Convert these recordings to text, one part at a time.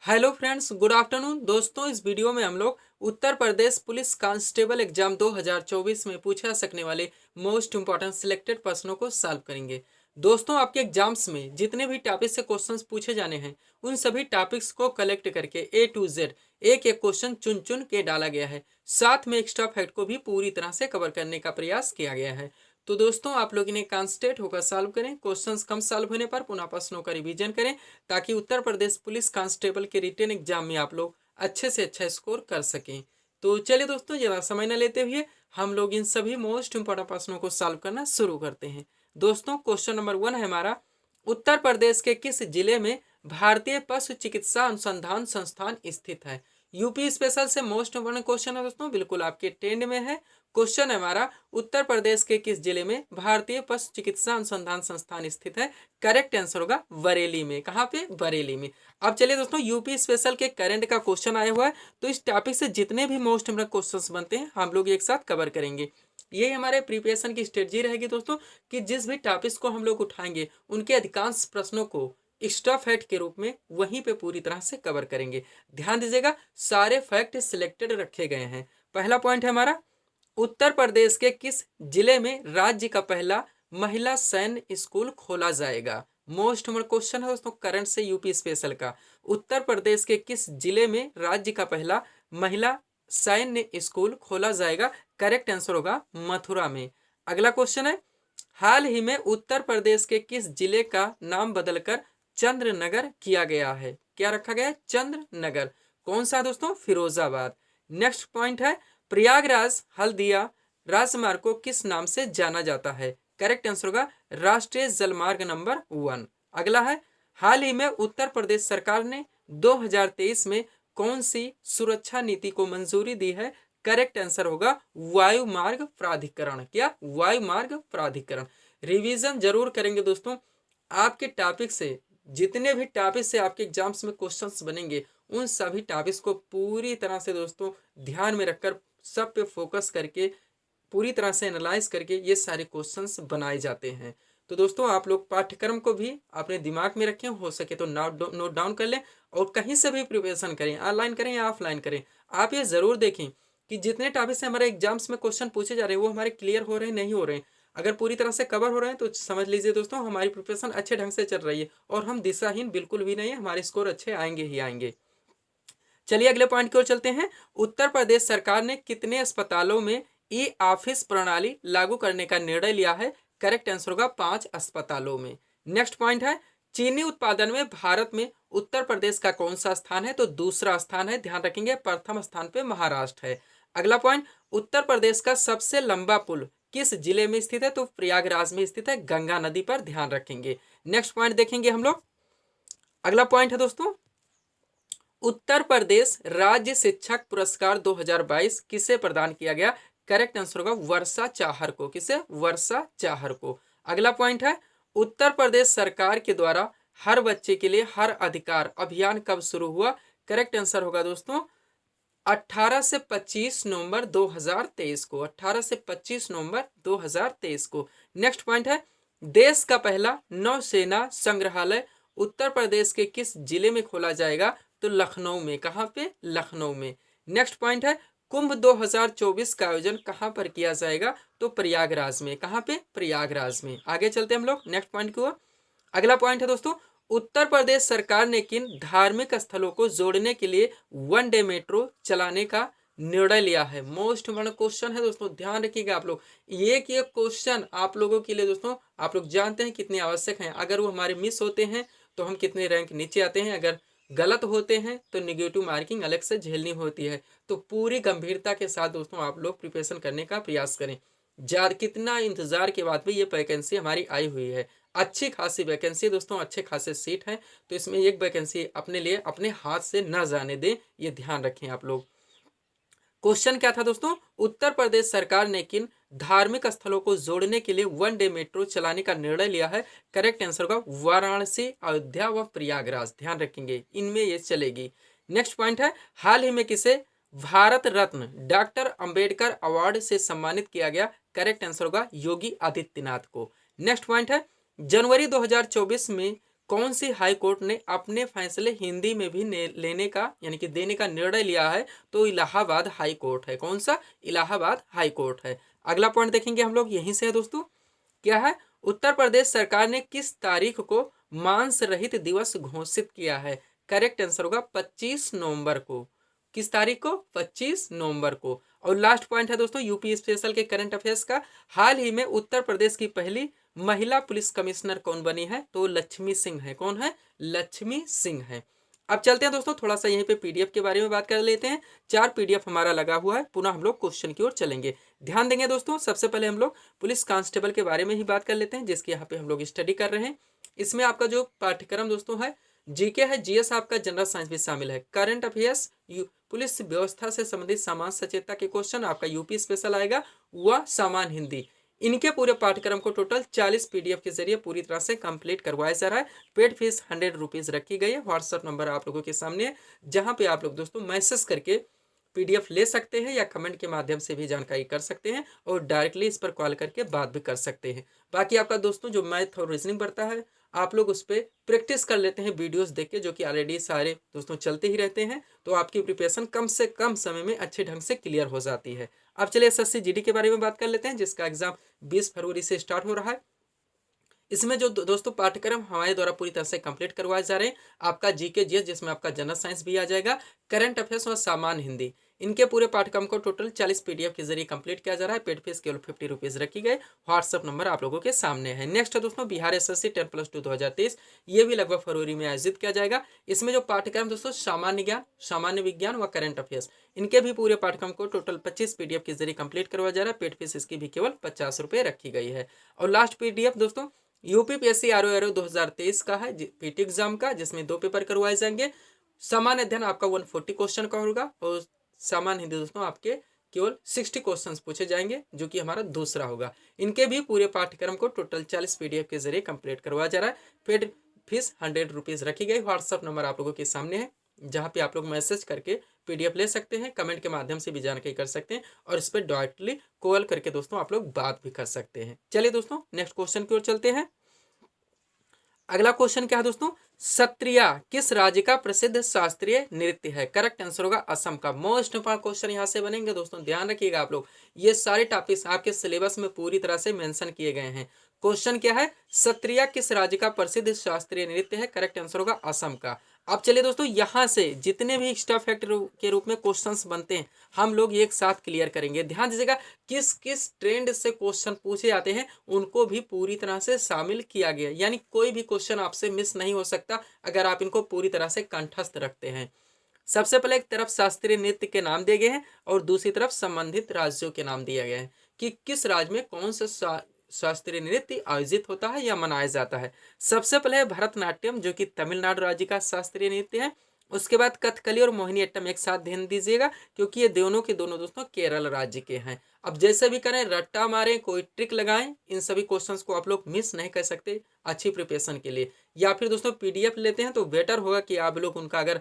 Hello friends, good afternoon. दोस्तों, इस video में हम लोग Uttar Pradesh police constable exam 2024 में पूछा सकने वाले मोस्ट इंपॉर्टेंट सिलेक्टेड प्रश्नों को सॉल्व करेंगे। दोस्तों, आपके एग्जाम्स में जितने भी टॉपिक से क्वेश्चंस पूछे जाने हैं उन सभी टॉपिक्स को कलेक्ट करके A to Z एक एक क्वेश्चन चुन चुन के डाला गया है। साथ में एक्स्ट्रा फैक्ट को भी पूरी तरह से कवर करने का प्रयास किया गया है। तो दोस्तों, आप लोग इन्हें कॉन्सेंट्रेट होकर सॉल्व करें। क्वेश्चंस कम सॉल्व होने पर पुनः प्रश्नों का रिवीजन करें ताकि उत्तर प्रदेश पुलिस कांस्टेबल के रिटन एग्जाम में आप लोग अच्छे से अच्छा स्कोर कर सकें। तो चलिए दोस्तों, ज़्यादा समय न लेते हुए हम लोग इन सभी मोस्ट इंपॉर्टेंट प्रश्नों को सॉल्व करना शुरू करते हैं। दोस्तों, क्वेश्चन नंबर 1 है हमारा, उत्तर प्रदेश के किस जिले में भारतीय पशु चिकित्सा अनुसंधान संस्थान स्थित है। यूपी स्पेशल से मोस्ट इंपॉर्टेंट क्वेश्चन है दोस्तों, बिल्कुल आपके ट्रेंड में है। क्वेश्चन है हमारा, उत्तर प्रदेश के किस जिले में भारतीय पशु चिकित्सा अनुसंधान संस्थान स्थित है। करेक्ट आंसर होगा बरेली में। कहाँ पे? बरेली में। अब चलिए दोस्तों, यूपी स्पेशल के करंट का क्वेश्चन आया हुआ है, तो इस टॉपिक से जितने भी मोस्ट इंपोर्टेंट क्वेश्चंस बनते हैं हम लोग एक साथ कवर करेंगे। यही हमारे प्रिपरेशन की स्ट्रेटजी रहेगी दोस्तों, कि जिस भी टॉपिक्स को हम लोग उठाएंगे उनके अधिकांश प्रश्नों को एक्स्ट्रा फैक्ट के रूप में वहीं पे पूरी तरह से कवर करेंगे। ध्यान दीजिएगा, सारे फैक्ट सिलेक्टेड रखे गए हैं। पहला पॉइंट है हमारा, उत्तर प्रदेश के किस जिले में राज्य का पहला महिला सैन्य स्कूल खोला जाएगा। मोस्ट इंपोर्टेंट क्वेश्चन है दोस्तों, करंट से यूपी स्पेशल का। उत्तर प्रदेश के किस जिले में राज्य का पहला महिला सैन्य स्कूल खोला जाएगा। करेक्ट आंसर होगा मथुरा में। अगला क्वेश्चन है, हाल ही में उत्तर प्रदेश के किस जिले का नाम बदलकर चंद्रनगर किया गया है। क्या रखा गया है? चंद्रनगर। कौन सा दोस्तों? फिरोजाबाद। नेक्स्ट पॉइंट है, प्रयागराज हल्दिया राजमार्ग को किस नाम से जाना जाता है। करेक्ट आंसर होगा राष्ट्रीय जलमार्ग नंबर 1। अगला है, हाल ही में उत्तर प्रदेश सरकार ने 2023 में कौन सी सुरक्षा नीति को मंजूरी दी है। करेक्ट आंसर होगा वायु मार्ग प्राधिकरण। क्या? वायु मार्ग प्राधिकरण। रिवीजन जरूर करेंगे दोस्तों। आपके टॉपिक से जितने भी टॉपिक से आपके एग्जाम्स में क्वेश्चंस बनेंगे उन सभी टॉपिक्स को पूरी तरह से दोस्तों ध्यान में रखकर सब पे फोकस करके पूरी तरह से एनालाइज करके ये सारे क्वेश्चंस बनाए जाते हैं। तो दोस्तों, आप लोग पाठ्यक्रम को भी अपने दिमाग में रखें, हो सके तो नोट डाउन कर लें और कहीं से भी प्रिपरेशन करें, ऑनलाइन करें या ऑफलाइन करें। आप ये ज़रूर देखें कि जितने टॉपिक से हमारे एग्जाम्स में क्वेश्चन पूछे जा रहे हैं वो हमारे क्लियर हो रहे हैं नहीं हो रहे हैं। अगर पूरी तरह से कवर हो रहे हैं तो समझ लीजिए दोस्तों हमारी प्रिपरेशन अच्छे ढंग से चल रही है और हम दिशाहीन बिल्कुल भी नहीं है, हमारे स्कोर अच्छे आएंगे ही आएंगे। चलिए अगले पॉइंट की ओर चलते हैं। उत्तर प्रदेश सरकार ने कितने अस्पतालों में ई ऑफिस प्रणाली लागू करने का निर्णय लिया है। करेक्ट आंसर होगा 5 अस्पतालों में। नेक्स्ट पॉइंट है, चीनी उत्पादन में भारत में उत्तर प्रदेश का कौन सा स्थान है। तो दूसरा स्थान है, ध्यान रखेंगे। प्रथम स्थान पे महाराष्ट्र है। अगला पॉइंट, उत्तर प्रदेश का सबसे लंबा पुल किस जिले में स्थित है। तो प्रयागराज में स्थित है, गंगा नदी पर। ध्यान रखेंगे। नेक्स्ट पॉइंट देखेंगे हम लोग। अगला पॉइंट है दोस्तों, उत्तर प्रदेश राज्य शिक्षक पुरस्कार 2022 किसे प्रदान किया गया। करेक्ट आंसर होगा वर्षा चाहर को। किसे? वर्षा चाहर को। अगला पॉइंट है, उत्तर प्रदेश सरकार के द्वारा हर बच्चे के लिए हर अधिकार अभियान कब शुरू हुआ। करेक्ट आंसर होगा दोस्तों 18 से 25 नवंबर 2023 को। 18 से 25 नवंबर 2023 को। नेक्स्ट पॉइंट है, देश का पहला नौसेना संग्रहालय उत्तर प्रदेश के किस जिले में खोला जाएगा। तो लखनऊ में। कहाँ पे? लखनऊ में। नेक्स्ट पॉइंट है, कुंभ 2024 का आयोजन कहाँ पर किया जाएगा। तो प्रयागराज में। कहाँ पे? प्रयागराज में। आगे चलते हैं हम लोग नेक्स्ट पॉइंट की ओर। अगला पॉइंट है दोस्तों, उत्तर प्रदेश सरकार ने किन धार्मिक स्थलों को जोड़ने के लिए वन डे मेट्रो चलाने का निर्णय लिया है। मोस्ट इंपोर्टेंट क्वेश्चन है दोस्तों, ध्यान रखिएगा आप लोग। एक क्वेश्चन आप लोगों के लिए दोस्तों, आप लोग जानते हैं कितने आवश्यक हैं। अगर वो हमारे मिस होते हैं तो हम कितने रैंक नीचे आते हैं, अगर गलत होते हैं तो निगेटिव मार्किंग अलग से झेलनी होती है। तो पूरी गंभीरता के साथ दोस्तों आप लोग प्रिपरेशन करने का प्रयास करें। कितना इंतजार के बाद भी ये वैकेंसी हमारी आई हुई है। अच्छी खासी वैकेंसी दोस्तों, अच्छे खासे सीट हैं, तो इसमें एक वैकेंसी अपने लिए अपने हाथ से न जाने दें, ये ध्यान रखें आप लोग। क्वेश्चन क्या था दोस्तों, उत्तर प्रदेश सरकार ने किन धार्मिक स्थलों को जोड़ने के लिए वन डे मेट्रो चलाने का निर्णय लिया है। करेक्ट आंसर होगा वाराणसी, अयोध्या व प्रयागराज। ध्यान रखेंगे, इनमें ये चलेगी। नेक्स्ट पॉइंट है, हाल ही में किसे भारत रत्न डॉक्टर अंबेडकर अवार्ड से सम्मानित किया गया। करेक्ट आंसर होगा योगी आदित्यनाथ को। नेक्स्ट पॉइंट है, जनवरी 2024 में कौन सी हाई कोर्ट ने अपने फैसले हिंदी में भी लेने का यानी कि देने का निर्णय लिया है? तो इलाहाबाद हाई कोर्ट है। कौन सा? इलाहाबाद हाई कोर्ट है। अगला पॉइंट देखेंगे हम लोग, यहीं से है दोस्तों। क्या है? उत्तर प्रदेश सरकार ने किस तारीख को मांस रहित दिवस घोषित किया है? करेक्ट आंसर होगा 25 नवंबर को। किस तारीख को? 25 नवंबर को। और लास्ट पॉइंट है दोस्तों यूपी स्पेशल के करंट अफेयर्स का। हाल ही में उत्तर प्रदेश की पहली महिला पुलिस कमिश्नर कौन बनी है? तो लक्ष्मी सिंह है। कौन है? लक्ष्मी सिंह है। अब चलते हैं दोस्तों, थोड़ा सा यहीं पे पीडीएफ के बारे में बात कर लेते हैं। 4 पीडीएफ हमारा लगा हुआ है। पुनः हम लोग क्वेश्चन की ओर चलेंगे। ध्यान देंगे दोस्तों, सबसे पहले हम लोग पुलिस कांस्टेबल के बारे में ही बात कर लेते हैं, जिसकी यहाँ पे हम लोग स्टडी कर रहे हैं। इसमें आपका जो पाठ्यक्रम दोस्तों है, जीके है, जीएस आपका जनरल साइंस भी शामिल है, करंट अफेयर्स, पुलिस व्यवस्था से संबंधित समाज सचेतता के क्वेश्चन आपका यूपी स्पेशल आएगा, वह सामान्य हिंदी। इनके पूरे पाठ्यक्रम को टोटल 40 पीडीएफ के जरिए पूरी तरह से कंप्लीट करवाया जा रहा है। पेड फीस 100 रुपीज़ रखी गई है। व्हाट्सएप नंबर आप लोगों के सामने है, जहां पे आप लोग दोस्तों मैसेज करके पीडीएफ ले सकते हैं या कमेंट के माध्यम से भी जानकारी कर सकते हैं और डायरेक्टली इस पर कॉल करके बात भी कर सकते हैं। बाकी आपका दोस्तों जो मैथ और रीजनिंग बढ़ता है, आप लोग उस पर प्रैक्टिस कर लेते हैं वीडियोस देख के, जो कि ऑलरेडी सारे दोस्तों चलते ही रहते हैं। तो आपकी प्रिपरेशन कम से कम समय में अच्छे ढंग से क्लियर हो जाती है। अब चलिए एसएससी जीडी के बारे में बात कर लेते हैं, जिसका एग्जाम 20 फरवरी से स्टार्ट हो रहा है। इसमें जो दोस्तों पाठ्यक्रम हमारे द्वारा पूरी तरह से कंप्लीट करवाए जा रहे हैं, आपका जीके जीएस, जिसमें आपका जनरल साइंस भी आ जाएगा, करंट अफेयर्स और सामान्य हिंदी, इनके पूरे पाठ्यक्रम को टोटल 40 पीडीएफ के जरिए कंप्लीट किया जा रहा है। पेड फीस केवल 50 रुपीज़ रखी गई। व्हाट्सअप नंबर आप लोगों के सामने है। नेक्स्ट है दोस्तों बिहार एसएससी 10+2 2023, ये भी लगभग फरवरी में आयोजित किया जाएगा। इसमें जो पाठ्यक्रम दोस्तों सामान्य ज्ञान, सामान्य विज्ञान व करंट अफेयर्स, इनके भी पूरे पाठ्यक्रम को टोटल 25 पीडीएफ के जरिए कंप्लीट करवाया जा रहा है। पेड फीस इसकी भी केवल 50 रुपये रखी गई है। और लास्ट पीडीएफ दोस्तों यूपीपीएससी आरओ 2023 का है, पीटी एग्जाम का, जिसमें 2 पेपर करवाए जाएंगे। सामान्य अध्ययन आपका 140 क्वेश्चन का होगा और सामान्य हिंदी दोस्तों आपके केवल 60 क्वेश्चंस पूछे जाएंगे, जो कि हमारा दूसरा होगा। इनके भी पूरे पाठ्यक्रम को टोटल 40 पीडीएफ के जरिए कंप्लीट करवाया जा रहा है। पेड फीस 100 रुपीज़ रखी गई। व्हाट्सअप नंबर आप लोगों के सामने है, जहाँ पे आप लोग मैसेज करके पीडीएफ ले सकते हैं, कमेंट के माध्यम से भी जानकारी कर सकते हैं और इस पर डायरेक्टली कॉल करके दोस्तों आप लोग बात भी कर सकते हैं। चलिए दोस्तों नेक्स्ट क्वेश्चन की ओर चलते हैं। अगला क्वेश्चन क्या है दोस्तों? सत्रिया किस राज्य का प्रसिद्ध शास्त्रीय नृत्य है? करेक्ट आंसर होगा असम का। मोस्ट इंपॉर्टेंट क्वेश्चन यहाँ से बनेंगे दोस्तों, ध्यान रखिएगा आप लोग। ये सारे टॉपिक्स आपके सिलेबस में पूरी तरह से मेंशन किए गए हैं। क्वेश्चन क्या है? सत्रिया किस राज्य का प्रसिद्ध शास्त्रीय नृत्य है? करेक्ट आंसर होगा असम का। अब चलिए दोस्तों, यहाँ से जितने भी एक्स्ट्रा फैक्ट के रूप में क्वेश्चंस बनते हैं, हम लोग एक साथ क्लियर करेंगे। ध्यान दीजिएगा, किस किस ट्रेंड से क्वेश्चन पूछे जाते हैं उनको भी पूरी तरह से शामिल किया गया, यानी कोई भी क्वेश्चन आपसे मिस नहीं हो सकता अगर आप इनको पूरी तरह से कंठस्थ रखते हैं। सबसे पहले एक तरफ शास्त्रीय नृत्य के नाम दिए गए हैं और दूसरी तरफ संबंधित राज्यों के नाम दिया गया है कि किस राज्य में कौन सा शास्त्रीय नृत्य आयोजित होता है या मनाया जाता है। सबसे पहले भरतनाट्यम, जो कि तमिलनाडु राज्य का शास्त्रीय नृत्य है। उसके बाद कथकली और मोहिनीअट्टम, एक साथ ध्यान दीजिएगा क्योंकि ये दोनों के दोनों दोस्तों केरल राज्य के हैं। अब जैसे भी करें, रट्टा मारें, कोई ट्रिक लगाएं, इन सभी क्वेश्चंस को आप लोग मिस नहीं कर सकते अच्छी प्रिपरेशन के लिए। या फिर दोस्तों पीडीएफ लेते हैं तो बेटर होगा कि आप लोग उनका अगर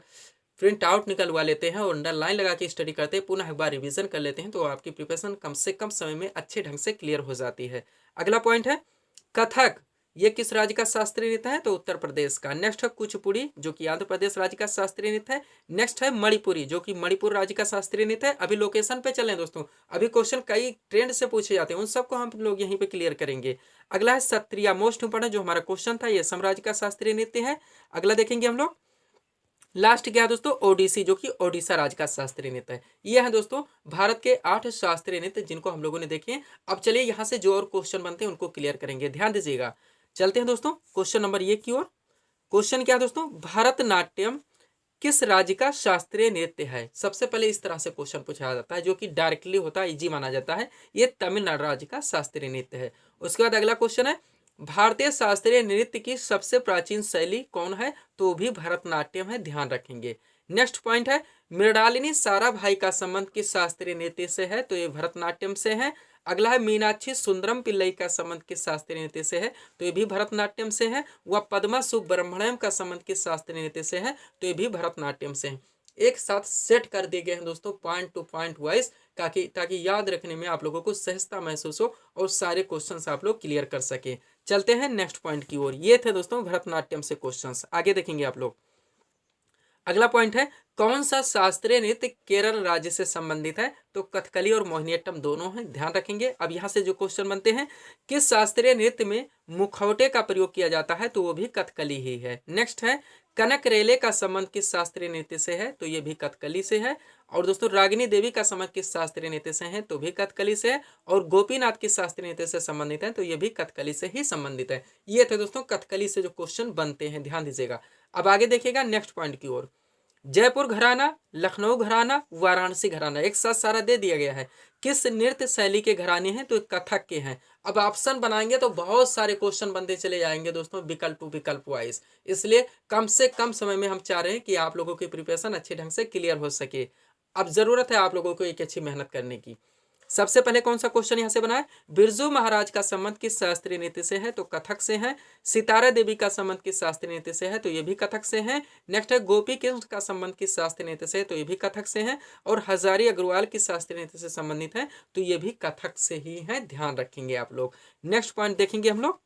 प्रिंट आउट निकलवा लेते हैं और अंडरलाइन लगा के स्टडी करते हैं, पुनः एक बार रिवीजन कर लेते हैं, तो आपकी प्रिपरेशन कम से कम समय में अच्छे ढंग से क्लियर हो जाती है। अगला पॉइंट है कथक, ये किस राज्य का शास्त्रीय नृत्य है? तो उत्तर प्रदेश का। नेक्स्ट है कुचिपुड़ी, जो कि आंध्र प्रदेश राज्य का शास्त्रीय नृत्य है। नेक्स्ट है मणिपुरी, जो कि मणिपुर राज्य का शास्त्रीय नृत्य है। अभी लोकेशन पे चलें दोस्तों, अभी क्वेश्चन कई ट्रेंड से पूछे जाते हैं, उन सबको हम लोग यहीं पे क्लियर करेंगे। अगला है सत्रिया, मोस्ट इंपोर्टेंट जो हमारा क्वेश्चन था, ये असम राज्य का शास्त्रीय नृत्य है। अगला देखेंगे हम लोग, लास्ट क्या है दोस्तों? ओडिसी, जो कि ओडिशा राज्य का शास्त्रीय नृत्य है। ये है दोस्तों भारत के 8 शास्त्रीय नृत्य जिनको हम लोगों ने देखे हैं। अब चलिए यहाँ से जो और क्वेश्चन बनते हैं उनको क्लियर करेंगे, ध्यान दीजिएगा। चलते हैं दोस्तों क्वेश्चन नंबर ये की ओर। क्वेश्चन क्या है दोस्तों? भरतनाट्यम किस राज्य का शास्त्रीय नृत्य है? सबसे पहले इस तरह से क्वेश्चन पूछा जाता है, जो कि डायरेक्टली होता है, इजी माना जाता है। ये तमिलनाडु राज्य का शास्त्रीय नृत्य है। उसके बाद अगला क्वेश्चन है भारतीय शास्त्रीय नृत्य की सबसे प्राचीन शैली कौन है? तो भी भरतनाट्यम है, ध्यान रखेंगे। नेक्स्ट पॉइंट है मृणालिनी साराभाई का संबंध किस शास्त्रीय नृत्य से है? तो ये भरतनाट्यम से है। अगला है मीनाक्षी सुंदरम पिल्लई का संबंध किस शास्त्रीय नृत्य से है? तो ये भी भरतनाट्यम से है। व पद्मा सुब्रमण्यम का संबंध किस शास्त्रीय नृत्य से है? तो ये भी भरतनाट्यम से है। एक साथ सेट कर दिए गए हैं दोस्तों पॉइंट टू पॉइंट वाइज, ताकि याद रखने में आप लोगों को सहजता महसूस हो और सारे क्वेश्चंस आप लोग क्लियर कर सकें। चलते हैं नेक्स्ट पॉइंट की ओर। ये थे दोस्तों भरतनाट्यम से क्वेश्चंस। आगे देखेंगे आप लोग। अगला पॉइंट है, कौन सा शास्त्रीय नृत्य केरल राज्य से संबंधित है? तो कथकली और मोहिनीअट्टम दोनों हैं, ध्यान रखेंगे। अब यहाँ से जो क्वेश्चन बनते हैं, किस शास्त्रीय नृत्य में मुखौटे का प्रयोग किया जाता है? तो वो भी कथकली ही है। नेक्स्ट है, कनक रेले का संबंध किस शास्त्रीय नृत्य से है? तो ये भी कथकली से है। और दोस्तों रागिनी देवी का संबंध किस शास्त्रीय नृत्य से है? तो भी कथकली से है। और गोपीनाथ किस शास्त्रीय नृत्य से संबंधित है? तो ये भी कथकली से ही संबंधित है। ये थे दोस्तों कथकली से जो क्वेश्चन बनते हैं, ध्यान दीजिएगा। अब आगे देखिएगा नेक्स्ट पॉइंट की ओर। जयपुर घराना, लखनऊ घराना, वाराणसी घराना, एक साथ सारा दे दिया गया है। किस नृत्य शैली के घराने हैं? तो कथक के हैं। अब ऑप्शन बनाएंगे तो बहुत सारे क्वेश्चन बनते चले जाएंगे दोस्तों, विकल्प टू विकल्प वाइज। इसलिए कम से कम समय में हम चाह रहे हैं कि आप लोगों की प्रिपरेशन अच्छे ढंग से क्लियर हो सके। अब जरूरत है आप लोगों को एक अच्छी मेहनत करने की। सबसे पहले कौन सा क्वेश्चन यहाँ से बना है? बिरजू महाराज का संबंध किस शास्त्रीय नृत्य से है? तो कथक से है। सितारा देवी का संबंध किस शास्त्रीय नृत्य से है? तो ये भी कथक से है। नेक्स्ट है, गोपी कृष्ण का संबंध किस शास्त्रीय नृत्य से है? तो ये भी कथक से है। और हजारी अग्रवाल किस शास्त्रीय नृत्य से संबंधित है? तो ये भी कथक से ही है, ध्यान रखेंगे आप लोग। नेक्स्ट पॉइंट देखेंगे हम लोग।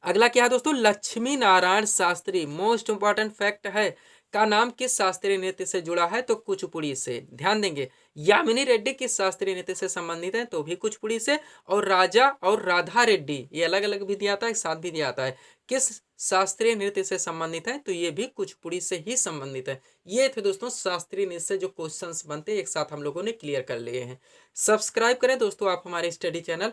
अगला क्या है दोस्तों? Lakshmi Narayan Shastri, most important fact है, का नाम किस शास्त्रीय नृत्य से जुड़ा है? तो कुचिपुड़ी से, ध्यान देंगे। यामिनी रेड्डी किस शास्त्रीय नृत्य से संबंधित है? तो भी कुचिपुड़ी से। और राजा और राधा रेड्डी, ये अलग अलग भी दिया आता है, साथ भी दिया आता है, किस शास्त्रीय नृत्य से संबंधित है? तो ये भी कुचिपुड़ी से ही संबंधित है। ये थे दोस्तों शास्त्रीय नृत्य से जो क्वेश्चंस बनते हैं, एक साथ हम लोगों ने क्लियर कर लिए हैं। सब्सक्राइब करें दोस्तों आप हमारे स्टडी चैनल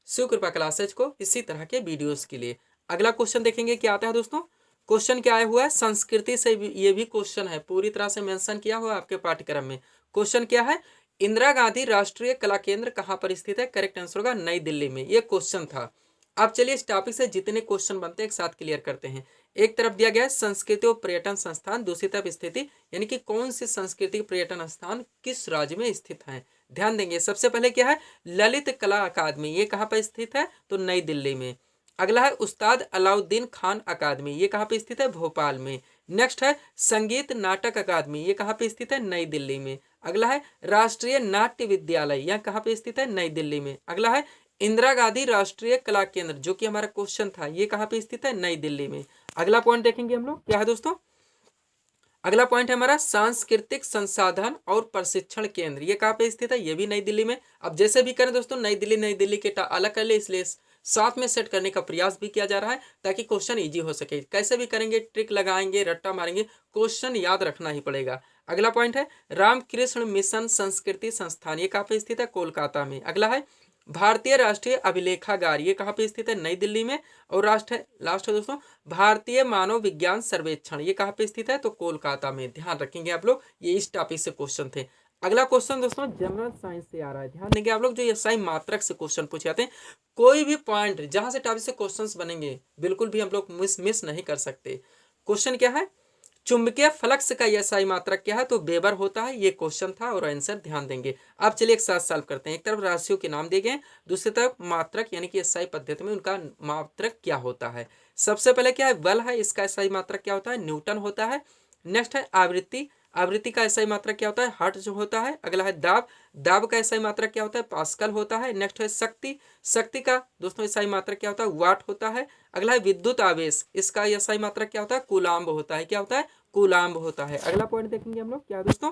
शिव कृपा क्लासेज को इसी तरह के वीडियोस के लिए। अगला क्वेश्चन देखेंगे क्या आता है दोस्तों। क्वेश्चन क्या आया हुआ है? संस्कृति से ये भी क्वेश्चन है, पूरी तरह से मेंशन किया हुआ है आपके पाठ्यक्रम में। क्वेश्चन क्या है? इंदिरा गांधी राष्ट्रीय कला केंद्र कहाँ पर स्थित है? करेक्ट आंसर होगा नई दिल्ली में। ये क्वेश्चन था। अब चलिए इस टॉपिक से जितने क्वेश्चन बनते हैं एक साथ क्लियर करते हैं। एक तरफ दिया गया है संस्कृति और पर्यटन संस्थान, दूसरी तरफ स्थिति, यानी कि कौन सी संस्कृति पर्यटन स्थान किस राज्य में स्थित है। ध्यान देंगे। सबसे पहले क्या है? ललित कला अकादमी, ये कहाँ पर स्थित है? तो नई दिल्ली में। अगला है उस्ताद अलाउद्दीन खान अकादमी, ये कहाँ पे स्थित है? भोपाल में। नेक्स्ट है संगीत नाटक अकादमी, ये कहाँ पे स्थित है? नई दिल्ली में। अगला है राष्ट्रीय नाट्य विद्यालय, यह कहाँ पे स्थित है? नई दिल्ली में। अगला है इंदिरा गांधी राष्ट्रीय कला केंद्र, जो कि हमारा क्वेश्चन था, ये कहाँ पे स्थित है? नई दिल्ली में। अगला पॉइंट देखेंगे हम लोग, क्या है दोस्तों? अगला पॉइंट है हमारा सांस्कृतिक संसाधन और प्रशिक्षण केंद्र, ये कहाँ पे स्थित है? ये भी नई दिल्ली में। अब जैसे भी करें दोस्तों, नई दिल्ली के अलग कर ले, इसलिए साथ में सेट करने का प्रयास भी किया जा रहा है ताकि क्वेश्चन इजी हो सके। कैसे भी करेंगे, ट्रिक लगाएंगे, रट्टा मारेंगे, क्वेश्चन याद रखना ही पड़ेगा। अगला पॉइंट है रामकृष्ण मिशन संस्कृति संस्थान, ये कहाँ पे स्थित है? कोलकाता में। अगला है भारतीय राष्ट्रीय अभिलेखागार, ये कहाँ पे स्थित है? नई दिल्ली में। और लास्ट है दोस्तों भारतीय मानव विज्ञान सर्वेक्षण, ये कहाँ पे स्थित है? तो कोलकाता में। ध्यान रखेंगे आप लोग, ये इस टॉपिक से क्वेश्चन थे। अगला क्वेश्चन दोस्तों जनरल साइंस से आ रहा है, ध्यान देंगे आप लोग। जो एसआई मात्रक से क्वेश्चन पूछे जाते हैं, कोई भी पॉइंट जहां से टॉपिक से क्वेश्चंस बनेंगे बिल्कुल भी हम लोग मिस नहीं कर सकते। क्वेश्चन क्या है? चुंबकीय फ्लक्स का एसआई मात्रक क्या है? तो वेबर होता है। ये क्वेश्चन था और आंसर ध्यान देंगे। अब चलिए एक साथ सॉल्व करते हैं। एक तरफ राशियों के नाम दिए गए, दूसरी तरफ मात्रक यानी कि एसआई पद्धति में उनका मात्रक क्या होता है। सबसे पहले क्या है? बल है, इसका एसआई मात्रक क्या होता है? न्यूटन होता है। नेक्स्ट है आवृत्ति, आवृत्ति का एसआई मात्रक क्या होता है? हर्ट्ज होता है। अगला है दाब, दाब का एसआई मात्रक क्या होता है? पास्कल होता है। नेक्स्ट है शक्ति, शक्ति का दोस्तों एसआई मात्रक क्या होता है? वाट होता है। अगला है विद्युत आवेश, इसका एसआई मात्रक क्या होता है? कूलाम्ब होता है। क्या होता है? कूलाम्ब होता है। अगला पॉइंट देखेंगे हम लोग, क्या दोस्तों?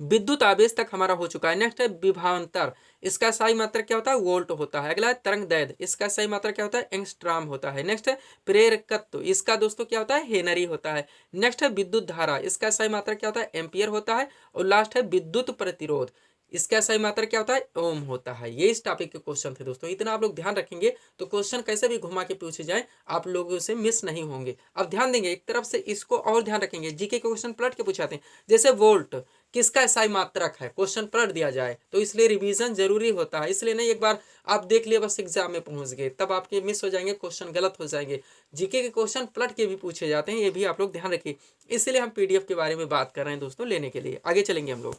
विद्युत आवेश तक हमारा हो चुका है। नेक्स्ट है विभवांतर, इसका सही मात्रक क्या होता है? वोल्ट होता है। अगला है तरंग दैर्ध्य, इसका सही मात्रक क्या होता है? एंगस्ट्रॉम होता है। नेक्स्ट है प्रेरकत्व, इसका दोस्तों क्या होता है? हेनरी होता है। नेक्स्ट है विद्युत धारा, इसका सही मात्रक क्या होता है? एम्पियर होता है। और लास्ट है विद्युत प्रतिरोध, इसका सही मात्रक क्या होता है? ओम होता है। ये इस टॉपिक के क्वेश्चन थे दोस्तों। इतना आप लोग ध्यान रखेंगे तो क्वेश्चन कैसे भी घुमा के पूछे जाए आप लोगों से मिस नहीं होंगे। अब ध्यान देंगे, एक तरफ से इसको और ध्यान रखेंगे। जीके के क्वेश्चन पलट के पूछाते हैं, जैसे वोल्ट किसका एसआई मात्रक है, क्वेश्चन पलट दिया जाए तो इसलिए रिवीजन जरूरी होता है। इसलिए नहीं एक बार आप देख लिए बस एग्जाम में पहुंच गए, तब आपके मिस हो जाएंगे, क्वेश्चन गलत हो जाएंगे। जीके के क्वेश्चन पलट के भी पूछे जाते हैं, ये भी आप लोग ध्यान रखिए। इसलिए हम पीडीएफ के बारे में बात कर रहे हैं दोस्तों, लेने के लिए। आगे चलेंगे हम लोग।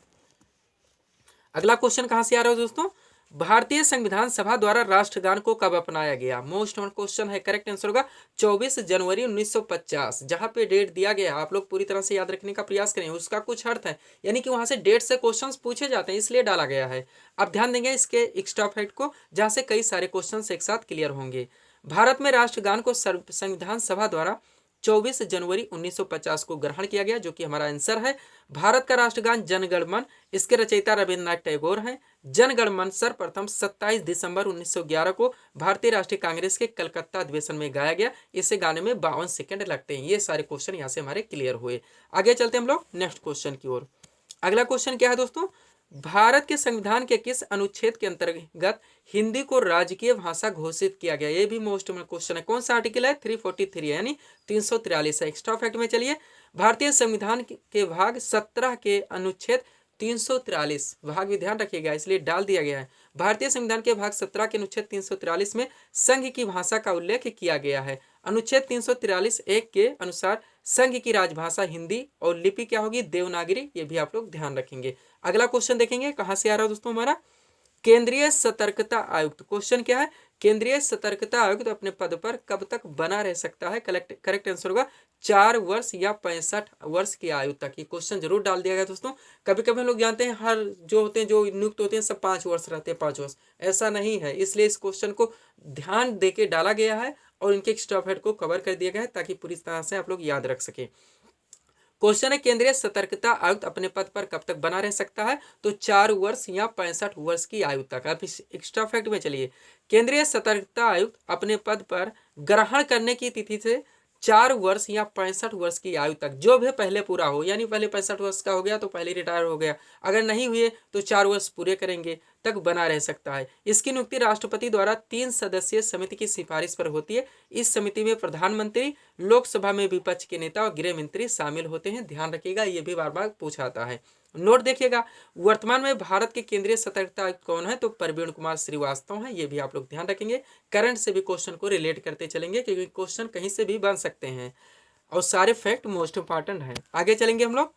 अगला क्वेश्चन कहां से आ रहा है दोस्तों? भारतीय संविधान सभा द्वारा राष्ट्रगान को कब अपनाया गया? मोस्ट इम्पोर्टेंट क्वेश्चन है। करेक्ट आंसर होगा 24 जनवरी 1950। जहां पे डेट दिया गया आप लोग पूरी तरह से याद रखने का प्रयास करें, उसका कुछ अर्थ है, यानी कि वहां से डेट से क्वेश्चंस पूछे जाते हैं, इसलिए डाला गया है। अब ध्यान देंगे इसके एक्स्ट्रा फैक्ट को, जहां से कई सारे क्वेश्चन एक साथ क्लियर होंगे। भारत में राष्ट्रगान को संविधान सभा द्वारा 24 जनवरी 1950 को ग्रहण किया गया, जो कि हमारा आंसर है। भारत का राष्ट्रगान जन गण मन, इसके रचयिता रविन्द्रनाथ टैगोर हैं। जन गण मन सर्वप्रथम 27 दिसंबर 1911 को भारतीय राष्ट्रीय कांग्रेस के कलकत्ता अधिवेशन में गाया गया। इसे गाने में 52 सेकंड लगते हैं। ये सारे क्वेश्चन यहाँ से हमारे क्लियर हुए। आगे चलते हैं हम लोग नेक्स्ट क्वेश्चन की ओर। अगला क्वेश्चन क्या है दोस्तों, भारत के संविधान के किस अनुच्छेद के अंतर्गत हिंदी को राजकीय भाषा घोषित किया गया? ये भी मोस्ट क्वेश्चन है। कौन सा आर्टिकल है? 343 है, यानी 343 है। एक्स्ट्रा फैक्ट में चलिए, भारतीय संविधान के भाग 17 के अनुच्छेद 343, भाग भी ध्यान रखिएगा इसलिए डाल दिया गया है। भारतीय संविधान के भाग 17 के अनुच्छेद 343 में संघ की भाषा का उल्लेख किया गया है। अनुच्छेद 343 एक के अनुसार संघ की राजभाषा हिंदी और लिपि क्या होगी? देवनागरी। ये भी आप लोग ध्यान रखेंगे। अगला क्वेश्चन देखेंगे कहां से आ रहा है दोस्तों हमारा, केंद्रीय सतर्कता आयुक्त। क्वेश्चन क्या है? केंद्रीय सतर्कता आयुक्त अपने पद पर कब तक बना रह सकता है? करेक्ट आंसर होगा 4 वर्ष या 65 वर्ष की आयु तक। ये क्वेश्चन जरूर डाल दिया गया दोस्तों। कभी कभी हम लोग जानते हैं हर जो होते हैं, जो नियुक्त होते हैं, सब 5 वर्ष रहते हैं, 5 वर्ष। ऐसा नहीं है, इसलिए इस क्वेश्चन को ध्यान देके डाला गया है और इनके एक्स्ट्रा फैक्ट को कवर कर दिया गया है ताकि पूरी तरह से आप लोग याद रख सके। क्वेश्चन है केंद्रीय सतर्कता आयुक्त अपने पद पर कब तक बना रह सकता है? तो 4 वर्ष या 65 वर्ष की आयु तक। अब इस एक्स्ट्रा फैक्ट में चलिए, केंद्रीय सतर्कता आयुक्त अपने पद पर ग्रहण करने की तिथि से 4 वर्ष या 65 वर्ष की आयु तक, जो भी पहले पूरा हो, यानी पहले 65 वर्ष का हो गया तो पहले रिटायर हो गया, अगर नहीं हुए तो 4 वर्ष पूरे करेंगे तक बना रह सकता है। इसकी नियुक्ति राष्ट्रपति द्वारा 3 सदस्यीय समिति की सिफारिश पर होती है। इस समिति में प्रधानमंत्री, लोकसभा में विपक्ष के नेता और गृह मंत्री शामिल होते हैं। ध्यान रखिएगा, ये भी बार बार पूछा आता है। नोट देखिएगा, वर्तमान में भारत के केंद्रीय सतर्कता आयुक्त कौन है? तो प्रवीण कुमार श्रीवास्तव हैं। ये भी आप लोग ध्यान रखेंगे। करंट से भी क्वेश्चन को रिलेट करते चलेंगे क्योंकि क्वेश्चन कहीं से भी बन सकते हैं और सारे फैक्ट मोस्ट इंपॉर्टेंट हैं। आगे चलेंगे हम लोग।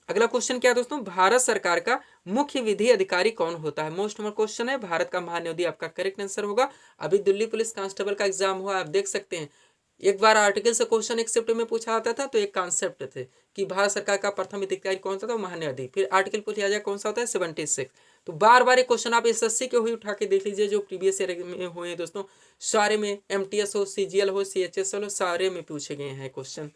अगला क्वेश्चन क्या है दोस्तों, भारत सरकार का मुख्य विधि अधिकारी कौन होता है? मोस्ट क्वेश्चन है। भारत का महान्यायाधीश आपका करेक्ट आंसर होगा। अभी दिल्ली पुलिस कांस्टेबल का एग्जाम हुआ, आप देख सकते हैं। एक बार आर्टिकल से क्वेश्चन एक शिफ्ट में पूछा आता था, तो एक कॉन्सेप्ट थे कि भारत सरकार का प्रथम अधिकारी कौन सा था? महान्यायाधीश। फिर आर्टिकल पूछा जाए कौन सा होता है? 76। तो बार बार एक क्वेश्चन आप एसएससी के हुई उठा के देख लीजिए, जो प्रीवियस ईयर में हुए हैं दोस्तों, सारे में एमटीएस हो, सीजीएल हो, सीएचएसएल हो, सारे में पूछे गए हैं क्वेश्चन।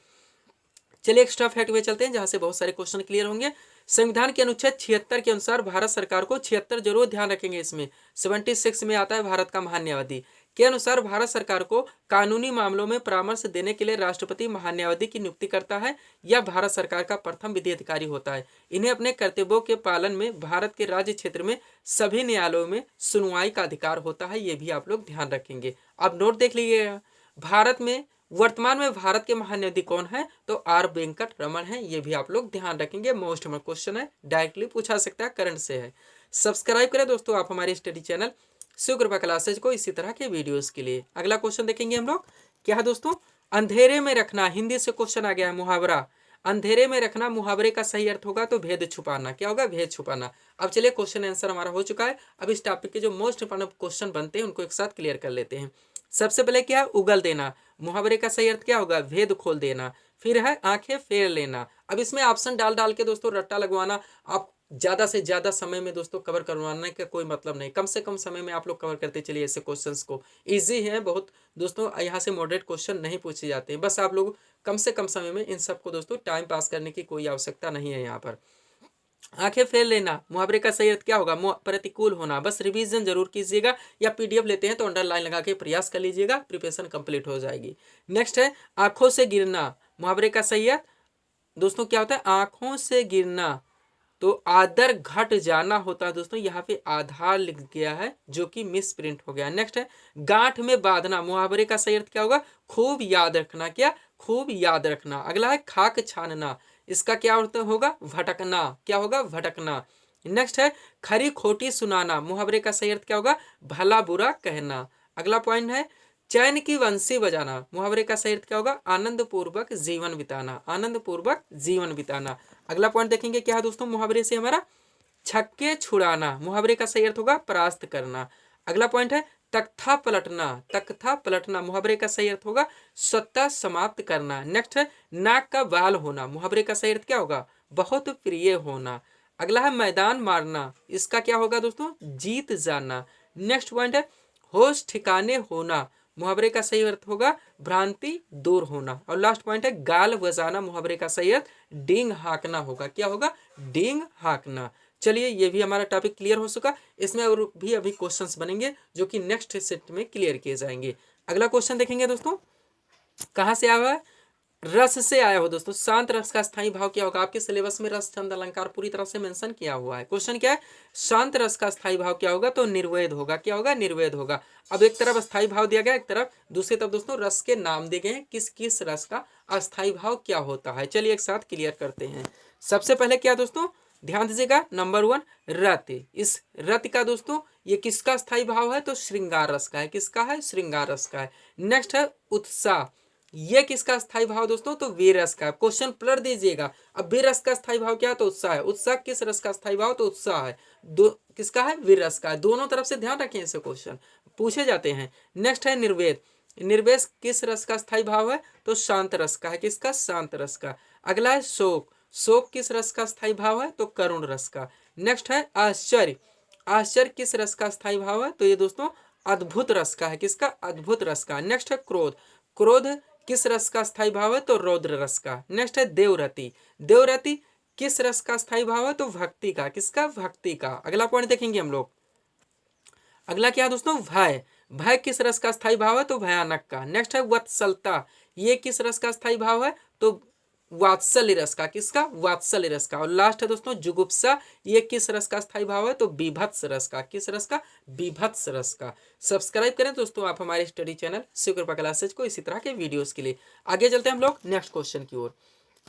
चलिए एक्स्ट्रा फैक्ट में चलते हैं जहां से बहुत सारे क्वेश्चन क्लियर होंगे। संविधान के अनुच्छेद 76 के अनुसार भारत सरकार को 76 जरूर ध्यान रखेंगे, इसमें 76 में आता है भारत का महान्यायाधीश के अनुसार भारत सरकार को कानूनी मामलों में परामर्श देने के लिए राष्ट्रपति महान्यायाधीश की नियुक्ति करता है। यह भारत सरकार का प्रथम विधि अधिकारी होता है। इन्हें अपने कर्तव्यों के पालन में भारत के राज्य क्षेत्र में सभी न्यायालयों में सुनवाई का अधिकार होता है। ये भी आप लोग ध्यान रखेंगे। अब नोट देख लीजिएगा, भारत में वर्तमान में भारत के महान्यायाधीश कौन है? तो आर वेंकट रमन है। ये भी आप लोग ध्यान रखेंगे। मोस्ट क्वेश्चन है, डायरेक्टली पूछा सकता है, करंट से है। सब्सक्राइब करें दोस्तों आप हमारे स्टडी चैनल शिव कृपा क्लासेज को इसी तरह के वीडियोस के लिए। अगला क्वेश्चन देखेंगे हम लोग, क्या है दोस्तों, अंधेरे में रखना। हिंदी से क्वेश्चन आ गया है, मुहावरा। अंधेरे में रखना मुहावरे का सही अर्थ होगा तो भेद छुपाना। क्या होगा? भेद छुपाना। अब चलिए क्वेश्चन आंसर हमारा हो चुका है। अब इस टॉपिक के जो मोस्ट इंपॉर्टेंट क्वेश्चन बनते हैं उनको एक साथ क्लियर कर लेते हैं। सबसे पहले क्या है? उगल देना। मुहावरे का सही अर्थ क्या होगा? भेद खोल देना। फिर है आंखें फेर लेना। अब इसमें ऑप्शन डाल डाल के दोस्तों रट्टा लगवाना, आप ज़्यादा से ज़्यादा समय में दोस्तों कवर करवाने का कोई मतलब नहीं। कम से कम समय में आप लोग कवर करते चलिए ऐसे क्वेश्चंस को। इजी है बहुत दोस्तों, यहाँ से मॉडरेट क्वेश्चन नहीं पूछे जाते हैं। बस आप लोग कम से कम समय में इन सबको दोस्तों टाइम पास करने की कोई आवश्यकता नहीं है यहाँ पर। आंखें फेर लेना मुहावरे का सही अर्थ क्या होगा? प्रतिकूल होना। बस रिवीजन जरूर कीजिएगा, या पीडीएफ लेते हैं तो अंडरलाइन लगा के प्रयास कर लीजिएगा, प्रिपरेशन कंप्लीट हो जाएगी। नेक्स्ट है आंखों से गिरना। मुहावरे का सही अर्थ दोस्तों क्या होता है? आंखों से गिरना तो आदर घट जाना होता है दोस्तों। यहाँ पे आधार लिख गया है जो कि मिस प्रिंट हो गया। नेक्स्ट है गांठ में बांधना। मुहावरे का सही अर्थ क्या होगा? खूब याद रखना। क्या? खूब याद रखना। अगला है खाक छानना। इसका क्या अर्थ होगा? भटकना। क्या होगा? भटकना। नेक्स्ट है खरी खोटी सुनाना। मुहावरे का सही अर्थ क्या होगा? भला बुरा कहना। अगला पॉइंट है चैन की बंसी बजाना। मुहावरे का सही अर्थ क्या होगा? आनंद पूर्वक जीवन बिताना। आनंद पूर्वक जीवन बिताना। अगला पॉइंट देखेंगे क्या है दोस्तों मुहावरे से हमारा? छक्के छुड़ाना। मुहावरे का सही अर्थ होगा? परास्त करना। अगला पॉइंट है तख्ता पलटना। तख्ता पलटना मुहावरे का सही अर्थ होगा? सत्ता समाप्त करना। नेक्स्ट है नाक का बाल होना। मुहावरे का सही अर्थ क्या होगा? बहुत प्रिय होना। अगला है मैदान मारना। इसका क्या होगा दोस्तों? जीत जाना। नेक्स्ट पॉइंट है होश ठिकाने होना। मुहावरे का सही अर्थ होगा भ्रांति दूर होना। और लास्ट पॉइंट है गाल बजाना, मुहावरे का सही अर्थ डींग हाँकना होगा। क्या होगा? डींग हाँकना। चलिए ये भी हमारा टॉपिक क्लियर हो चुका। इसमें और भी अभी क्वेश्चंस बनेंगे जो कि नेक्स्ट सेट में क्लियर किए जाएंगे। अगला क्वेश्चन देखेंगे दोस्तों, कहाँ से आया हुआ है? रस से आया हो दोस्तों। शांत रस का स्थायी भाव क्या होगा? आपके सिलेबस में रस छंद अलंकार पूरी तरह से मेंशन किया हुआ है। क्वेश्चन क्या है? शांत रस का स्थायी भाव क्या होगा? तो निर्वेद होगा। क्या होगा? निर्वेद होगा। अब एक तरफ स्थायी भाव दिया गया, एक तरफ दूसरी तरफ दोस्तों रस के नाम दिए गए हैं, किस किस रस का अस्थायी भाव क्या होता है। चलिए एक साथ क्लियर करते हैं। सबसे पहले क्या दोस्तों, ध्यान दीजिएगा, नंबर 1 रति। इस रति का दोस्तों ये किसका स्थायी भाव है? तो श्रृंगार रस का है। किसका है? श्रृंगार रस का है। नेक्स्ट है उत्साह, ये किसका स्थायी भाव दोस्तों? तो वीर रस का। क्वेश्चन पलट दीजिएगा, अब वीर रस का स्थायी भाव क्या? तो उत्साह है। उत्साह किस रस का स्थायी भाव? तो उत्साह है। दो किसका है? वीर रस का है। दोनों तरफ से ध्यान रखें, ऐसे क्वेश्चन पूछे जाते हैं। नेक्स्ट है निर्वेद, निर्वेद किस रस का स्थायी भाव है? तो शांत रस का है। किसका? शांत रस का। अगला है शोक, शोक किस रस का स्थायी भाव है? तो करुण रस का। नेक्स्ट है आश्चर्य, आश्चर्य किस रस का स्थायी भाव है? तो ये दोस्तों अद्भुत रस का है। किसका? अद्भुत रस का। नेक्स्ट है क्रोध, क्रोध किस रस का स्थायी भाव है? तो रौद्र रस का। नेक्स्ट है देवरति, देवरति किस रस का स्थायी भाव है? तो भक्ति का। किसका? भक्ति का। अगला पॉइंट देखेंगे हम लोग, अगला क्या है दोस्तों? भय, भय किस रस का स्थायी भाव है? तो भयानक का। नेक्स्ट है वत्सलता, ये किस रस का स्थायी भाव है? तो वात्सल्य रस का। किसका? वात्सल्य रस का। और लास्ट है दोस्तों जुगुप्सा, ये किस रस का स्थायी भाव है? तो बीभत्स रस का। किस रस का? बीभत्स रस का। सब्सक्राइब करें दोस्तों आप हमारे स्टडी चैनल शिव कृपा क्लासेज को इसी तरह के वीडियोस के लिए। आगे चलते हैं हम लोग नेक्स्ट क्वेश्चन की ओर।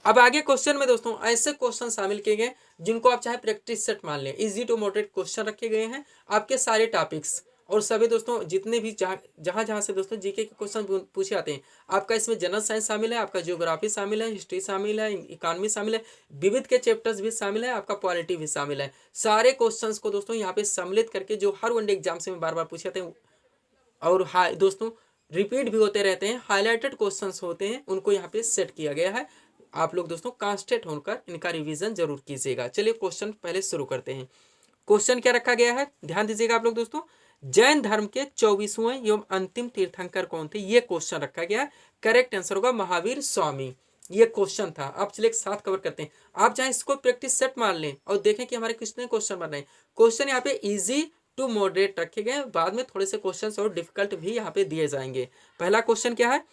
अब आगे क्वेश्चन में दोस्तों ऐसे क्वेश्चन शामिल किए गए जिनको आप चाहे प्रैक्टिस सेट मान लें। इजी टू मॉडरेट क्वेश्चन रखे गए हैं आपके सारे टॉपिक्स, और सभी दोस्तों जितने भी जहाँ जहाँ से दोस्तों जीके के क्वेश्चन पूछे आते हैं, आपका इसमें जनरल साइंस शामिल है, आपका ज्योग्राफी शामिल है, हिस्ट्री शामिल है, इकोनॉमी शामिल है, विविध के चैप्टर्स भी शामिल है, आपका पॉलिटी भी शामिल है। सारे क्वेश्चंस को दोस्तों यहाँ पे सम्मिलित करके जो हर वनडे एग्जाम से बार बार पूछे जाते हैं और दोस्तों रिपीट भी होते रहते हैं, हाईलाइटेड क्वेश्चंस होते हैं, उनको यहाँ पे सेट किया गया है। आप लोग दोस्तों कॉन्स्टेंट होकर इनका रिवीजन जरूर कीजिएगा। चलिए क्वेश्चन पहले शुरू करते हैं। क्वेश्चन क्या रखा गया है, ध्यान दीजिएगा आप लोग दोस्तों। जैन धर्म के 24वें एवं अंतिम तीर्थंकर कौन थे? ये क्वेश्चन रखा गया है। करेक्ट आंसर होगा महावीर स्वामी। ये क्वेश्चन था। आप चलिए एक साथ कवर करते हैं। आप चाहे इसको प्रैक्टिस सेट मान लें और देखें कि हमारे कितने क्वेश्चन बन रहे हैं। क्वेश्चन यहाँ पे इजी टू मॉडरेट रखे गए, बाद में थोड़े से क्वेश्चंस और डिफिकल्ट भी यहाँ पे दिए जाएंगे। पहला क्वेश्चन क्या है,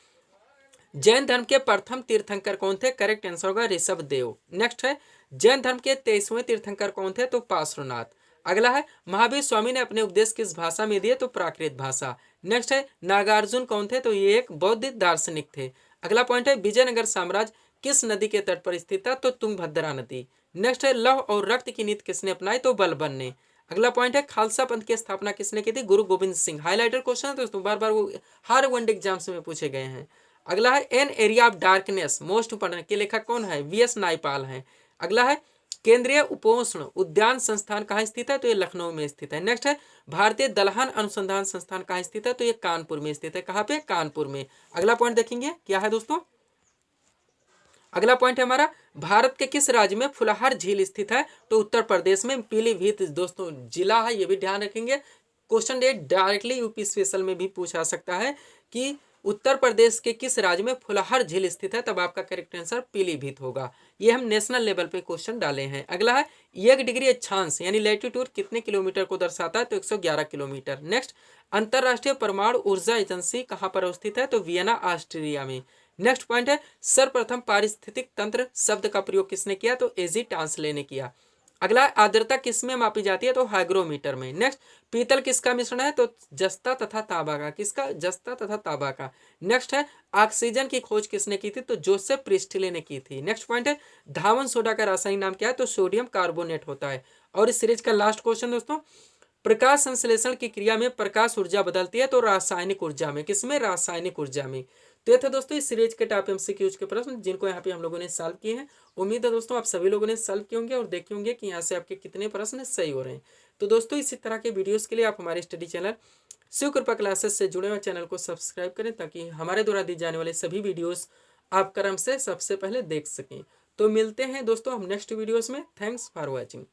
जैन धर्म के प्रथम तीर्थंकर कौन थे? करेक्ट आंसर होगा ऋषभ देव। नेक्स्ट है जैन धर्म के 23वें तीर्थंकर कौन थे? तो पार्श्वनाथ। अगला है महावीर स्वामी ने अपने उपदेश किस भाषा में दिए? तो प्राकृत भाषा। नेक्स्ट है नागार्जुन कौन थे? तो ये एक बौद्ध दार्शनिक थे। अगला पॉइंट है विजयनगर साम्राज्य किस नदी के तट पर स्थित था? तो तुंगभद्रा नदी। नेक्स्ट है लौह और रक्त की नीति किसने अपनाई? तो बलबन ने। अगला पॉइंट है खालसा पंथ की स्थापना किसने की थी? गुरु गोविंद सिंह। हाईलाइटेड क्वेश्चन है दोस्तों, बार बार वो हर वनडे एग्जाम्स में पूछे गए हैं। अगला है an area of darkness most important के लेखक कौन है? वीएस नायपाल हैं। अगला है केंद्रीय उपोष्ण उद्यान संस्थान कहाँ स्थित है? तो ये लखनऊ में स्थित है। नेक्स्ट है भारतीय दलहन अनुसंधान संस्थान कहाँ स्थित है? तो ये कानपुर में स्थित है। कहाँ पे? कानपुर में। अगला पॉइंट देखेंगे क्या है दोस्तों, अगला पॉइंट है हमारा भारत के किस राज्य में फुलहर झील स्थित है? तो उत्तर प्रदेश में पीलीभीत दोस्तों जिला है, ये भी ध्यान रखेंगे। क्वेश्चन डायरेक्टली यूपी स्पेशल में भी पूछा सकता है कि उत्तर प्रदेश के किस राज्य में फुलहर झील स्थित है, तब आपका करेक्ट आंसर पीलीभीत होगा। ये हम नेशनल लेवल पे क्वेश्चन डाले हैं। अगला है 1 डिग्री अक्षांश यानी लैटिट्यूड कितने किलोमीटर को दर्शाता है? तो 111 किलोमीटर। नेक्स्ट अंतरराष्ट्रीय परमाणु ऊर्जा एजेंसी कहाँ पर स्थित है? तो वियना ऑस्ट्रिया में। नेक्स्ट पॉइंट है सर्वप्रथम पारिस्थितिक तंत्र शब्द का प्रयोग किसने किया? तो एजी टांसले ने किया। अगला आर्द्रता किस में मापी जाती है? तो हाइग्रोमीटर में। नेक्स्ट पीतल किसका मिश्रण है? तो जस्ता तथा तांबा का। किसका? जस्ता तथा तांबा का। नेक्स्ट है ऑक्सीजन की खोज किसने की थी? तो जोसेफ प्रिस्टले ने की थी। नेक्स्ट पॉइंट है धावन सोडा का रासायनिक नाम क्या है? तो सोडियम कार्बोनेट होता है। और इस सीरीज का लास्ट क्वेश्चन दोस्तों, प्रकाश संश्लेषण की क्रिया में प्रकाश ऊर्जा बदलती है तो रासायनिक ऊर्जा में। किसमें? रासायनिक ऊर्जा में। तो ये था दोस्तों इस सीरीज के टॉप एमसीक्यूज के प्रश्न जिनको यहाँ पे हम लोगों ने सॉल्व किए हैं। उम्मीद है दोस्तों आप सभी लोगों ने सॉल्व किए होंगे और देखे होंगे कि यहाँ से आपके कितने प्रश्न सही हो रहे हैं। तो दोस्तों इसी तरह के वीडियोस के लिए आप हमारे स्टडी चैनल शिव कृपा क्लासेस से जुड़े हुए चैनल को सब्सक्राइब करें ताकि हमारे द्वारा दी जाने वाले सभी वीडियोस आप क्रम से सबसे पहले देख सकें। तो मिलते हैं दोस्तों हम नेक्स्ट वीडियोस में। Thanks for watching.